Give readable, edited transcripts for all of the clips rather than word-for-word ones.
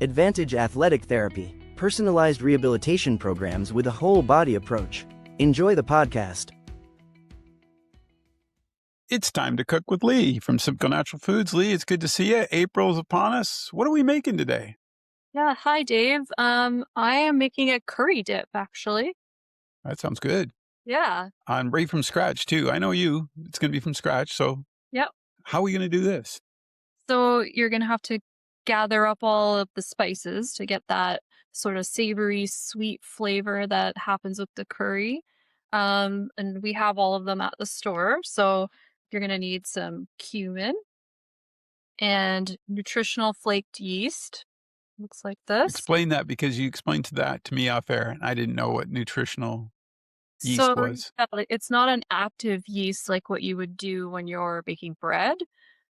Advantage Athletic Therapy, personalized rehabilitation programs with a whole body approach. Enjoy the podcast. It's time to cook with Leigh from Simcoe Natural Foods. Leigh, it's good to see you. April's upon us. What are we making today? Yeah, hi Dave. I am making a curry dip actually. That sounds good. Yeah. I'm ready from scratch too. I know you. It's going to be from scratch. So Yep. how are we going to do this? So you're gonna have to gather up all of the spices to get that sort of savory, sweet flavor that happens with the curry. And we have all of them at the store. So you're gonna need some cumin and nutritional flaked yeast. Looks like this. Explain that because you explained that to me off air and I didn't know what nutritional yeast So was. yeah, like, it's not an active yeast like what you would do when you're baking bread.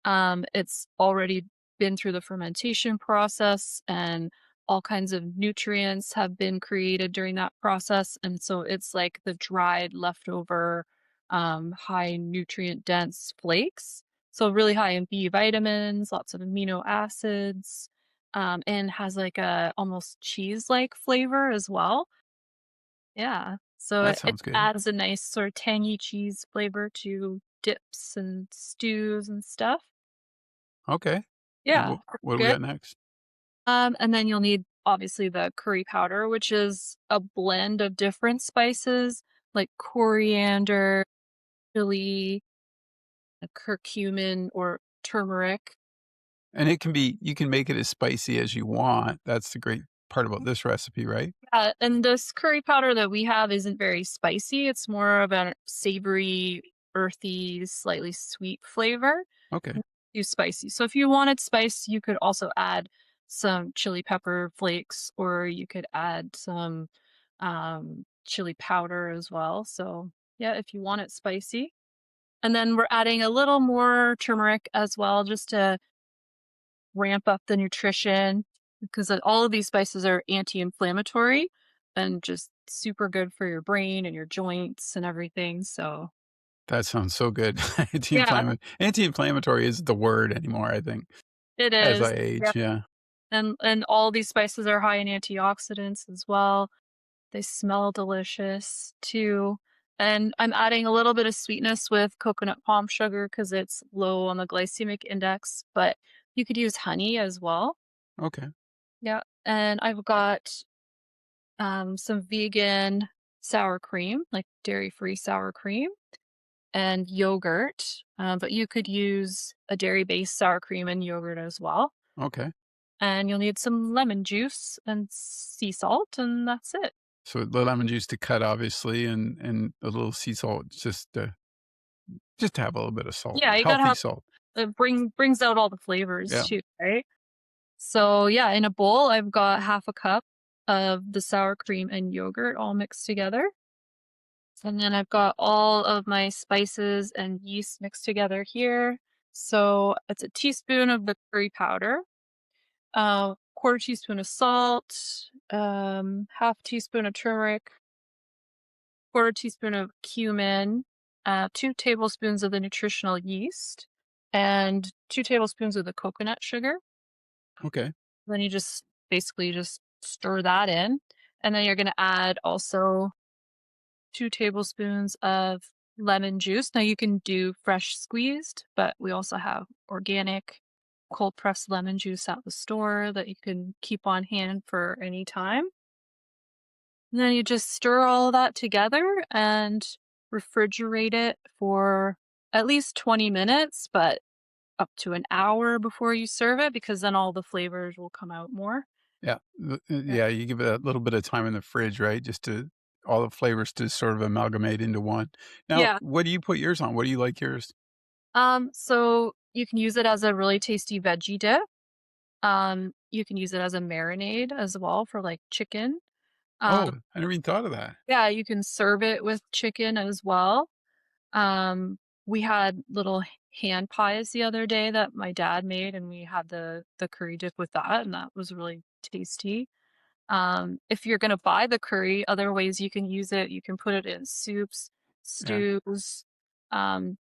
It's already been through the fermentation process and all kinds of nutrients have been created during that process. And so it's like the dried leftover, high nutrient dense flakes. So really high in B vitamins, lots of amino acids, and has like a almost cheese-like flavor as well. Yeah. So That it sounds good. adds a nice sort of tangy cheese flavor to dips and stews and stuff. Okay. Yeah, What do we good. got next? And then you'll need obviously the curry powder, which is a blend of different spices like coriander, chili, curcumin, or turmeric. And you can make it as spicy as you want. That's the great part about this recipe, right? And this curry powder that we have isn't very spicy. It's more of a savory, earthy, slightly sweet flavor. Okay. Too spicy. So if you wanted spice, you could also add some chili pepper flakes, or you could add some chili powder as well. So yeah, if you want it spicy. And then we're adding a little more turmeric as well, just to ramp up the nutrition, because all of these spices are anti-inflammatory and just super good for your brain and your joints and everything. So That sounds so good. yeah, Anti-inflammatory isn't the word anymore, I think, it as I is. age, yeah. And all these spices are high in antioxidants as well. They smell delicious too. And I'm adding a little bit of sweetness with coconut palm sugar because it's low on the glycemic index, but you could use honey as well. Okay. Yeah. And I've got some vegan sour cream, like dairy-free sour cream, and yogurt. But you could use a dairy-based sour cream and yogurt as well. Okay. And you'll need some lemon juice and sea salt, and that's it. So the lemon juice to cut, obviously, and a little sea salt just to have a little bit of salt, Yeah, you gotta healthy have salt. it brings out all the flavors Yeah. too, right? So yeah, in a bowl, I've got half a cup of the sour cream and yogurt all mixed together. And then I've got all of my spices and yeast mixed together here. So it's a teaspoon of the curry powder, quarter teaspoon of salt, half teaspoon of turmeric, quarter teaspoon of cumin, 2 tablespoons of the nutritional yeast, and 2 tablespoons of the coconut sugar. Okay. Then you just basically just stir that in. And then you're going to add also 2 tablespoons of lemon juice. Now you can do fresh squeezed, but we also have organic cold pressed lemon juice at the store that you can keep on hand for any time. And then you just stir all of that together and refrigerate it for at least 20 minutes, but up to an hour before you serve it, because then all the flavors will come out more. Yeah. Yeah. Yeah, you give it a little bit of time in the fridge, right? Just to all the flavors to sort of amalgamate into one. Now, Yeah. what do you put yours on? What do you like yours? So you can use it as a really tasty veggie dip. You can use it as a marinade as well for like chicken. Oh, Um, I never even thought of that. yeah, you can serve it with chicken as well. Um, we had little hand pies the other day that my dad made, and we had the curry dip with that, and that was really tasty. If you're gonna buy the curry, other ways you can use it, you can put it in soups, Yeah. stews,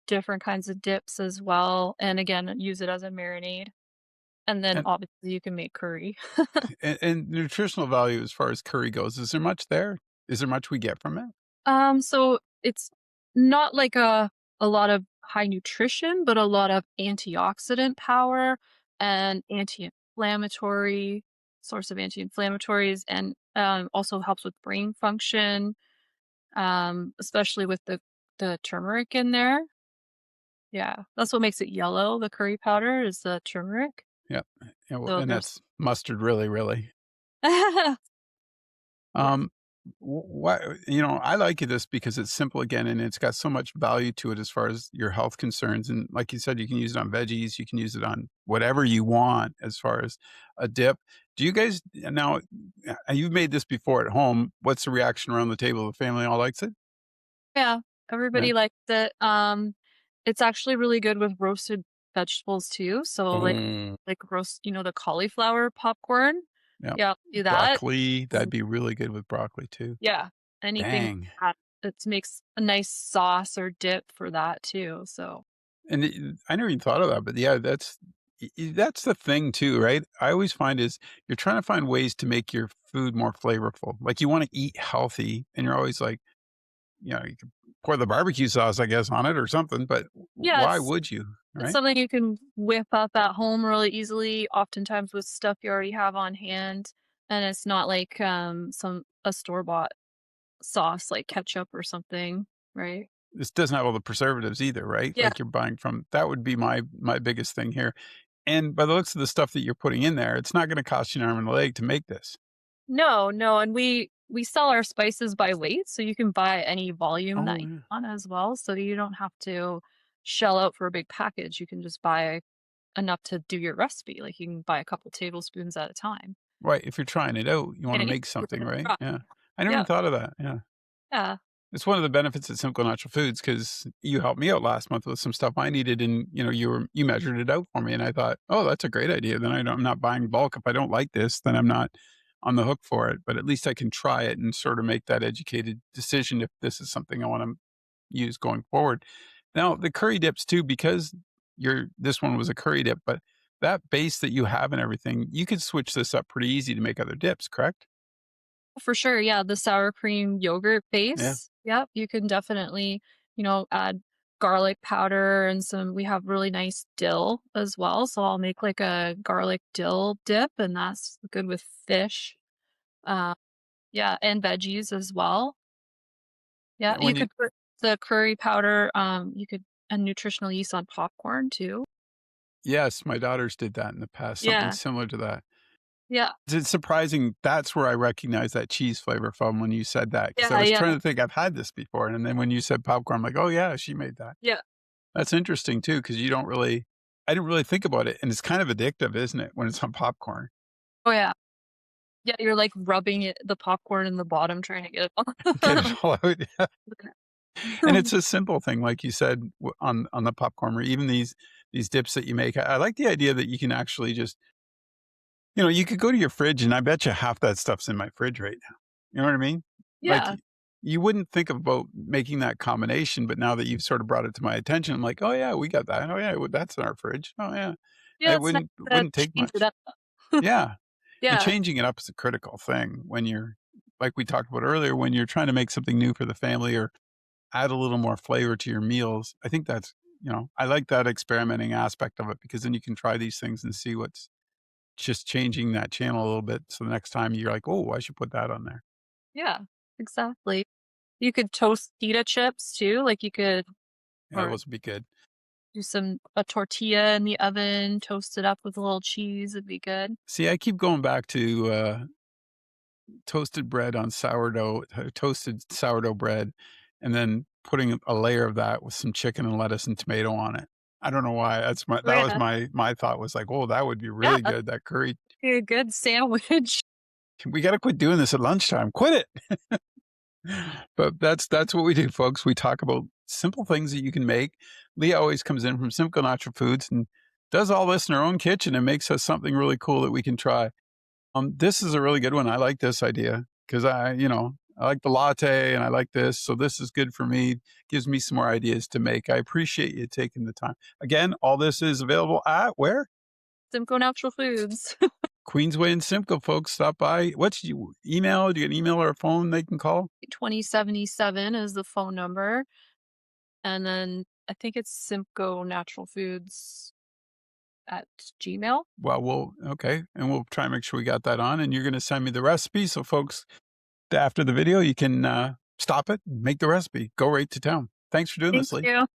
different kinds of dips as well, and again, use it as a marinade. And then And obviously you can make curry. and nutritional value as far as curry goes, is there much there? Is there much we get from it? So it's not like a lot of high nutrition, but a lot of antioxidant power and anti-inflammatory source of anti-inflammatories, and also helps with brain function, especially with the turmeric in there. Yeah, that's what makes it yellow. The curry powder is the turmeric. Yep. Yeah, well, So and there's that's mustard really, really. yeah. Um, why I like this because it's simple again, and it's got so much value to it as far as your health concerns. And like you said, you can use it on veggies, you can use it on whatever you want as far as a dip. Do you guys now? You've made this before at home. What's the reaction around the table? The family all likes it. Yeah, Yeah. everybody likes it. It's actually really good with roasted vegetables too. So Mm. like roast, the cauliflower popcorn. Yeah. Yeah, do that. Broccoli. That'd be really good with broccoli too. Yeah, anything Dang. that makes a nice sauce or dip for that too. So And I never even thought of that, but yeah, that's the thing too, right? I always find is you're trying to find ways to make your food more flavorful. Like you want to eat healthy, and you're always like, you could pour the barbecue sauce, I guess, on it or something. But yeah, why would you, it's right? something you can whip up at home really easily, oftentimes with stuff you already have on hand, and it's not like some a store bought sauce like ketchup or something, right? This doesn't have all the preservatives either, right? Yeah. Like you're buying from that would be my biggest thing here. And by the looks of the stuff that you're putting in there, it's not going to cost you an arm and a leg to make this. No, no, and we sell our spices by weight, so you can buy any volume that Oh you yeah. want as well, so you don't have to shell out for a big package. You can just buy enough to do your recipe. Like you can buy a couple tablespoons at a time. Right. If you're trying it out, you want And to it make give something, it a right? try. Yeah. I never even Yeah. thought of that. Yeah. Yeah. It's one of the benefits at Simcoe Natural Foods because you helped me out last month with some stuff I needed, and you measured it out for me, and I thought, oh, that's a great idea. Then I'm not buying bulk. If I don't like this, then I'm not on the hook for it. But at least I can try it and sort of make that educated decision if this is something I want to use going forward. Now the curry dips too, because this one was a curry dip, but that base that you have and everything, you could switch this up pretty easy to make other dips, correct? For sure, yeah, the sour cream yogurt Yeah. base. Yep, you can definitely, add garlic powder and we have really nice dill as well, so I'll make like a garlic dill dip, and that's good with fish. Uh, yeah, and veggies as well. Yeah, you When you could put the curry powder, you could and nutritional yeast on popcorn too. Yes, my daughters did that in the past, something Yeah, similar to that. yeah, It's surprising that's where I recognize that cheese flavor from when you said that, because I yeah, was yeah, trying to think I've had this before, and then when you said popcorn, I'm like, "Oh, yeah, she made that." yeah. That's interesting too, because you don't really I didn't really think about it, and it's kind of addictive, isn't it, when it's on popcorn? Oh, yeah. Yeah, you're, like, rubbing the popcorn in the bottom trying to get it Get it all. all out, yeah. And it's a simple thing, like you said, on the popcorn or even these dips that you make. I like the idea that you can actually just you could go to your fridge, and I bet you half that stuff's in my fridge right now. You know what I mean? Like, Yeah. you wouldn't think about making that combination, but now that you've sort of brought it to my attention, I'm like, "Oh, yeah, we got that. Oh, yeah, well, that's in our fridge. Oh, yeah." Yeah, It it's nice to wouldn't take change it much. up. Yeah, and Yeah, changing it up is a critical thing when you're like we talked about earlier, when you're trying to make something new for the family or add a little more flavor to your meals. I think that's I like that experimenting aspect of it because then you can try these things and see what's just changing that channel a little bit, so the next time you're like, "Oh, I should put that on there." yeah, exactly. You could toast pita chips too, like, you could Yeah, or those would be good. do a tortilla in the oven, toast it up with a little cheese, it'd be good. See, I keep going back to, toasted bread on sourdough toasted sourdough bread, and then putting a layer of that with some chicken and lettuce and tomato on it. I don't know why, Oh, that was yeah. my thought was like, "Oh, that would be Yeah, really that'd good, that curry. be a good sandwich. We gotta quit doing this at lunchtime, quit it." But that's what we do, folks. We talk about simple things that you can make. Leah always comes in from Simcoe Natural Foods and does all this in her own kitchen and makes us something really cool that we can try. This is a really good one. I like this idea because I like the latte and I like this. So this is good for me. Gives me some more ideas to make. I appreciate you taking the time. Again, all this is available at where? Simcoe Natural Foods. Queensway and Simcoe, folks, stop by. What's your email? Do you get an email or a phone they can call? 2077 is the phone number. And then I think it's Simcoe Natural Foods at Gmail. Well, okay. And we'll try and make sure we got that on. And you're going to send me the recipe. So, folks, after the video, you can stop it, make the recipe, go right to town. Thanks for doing Thank this, Leigh. you.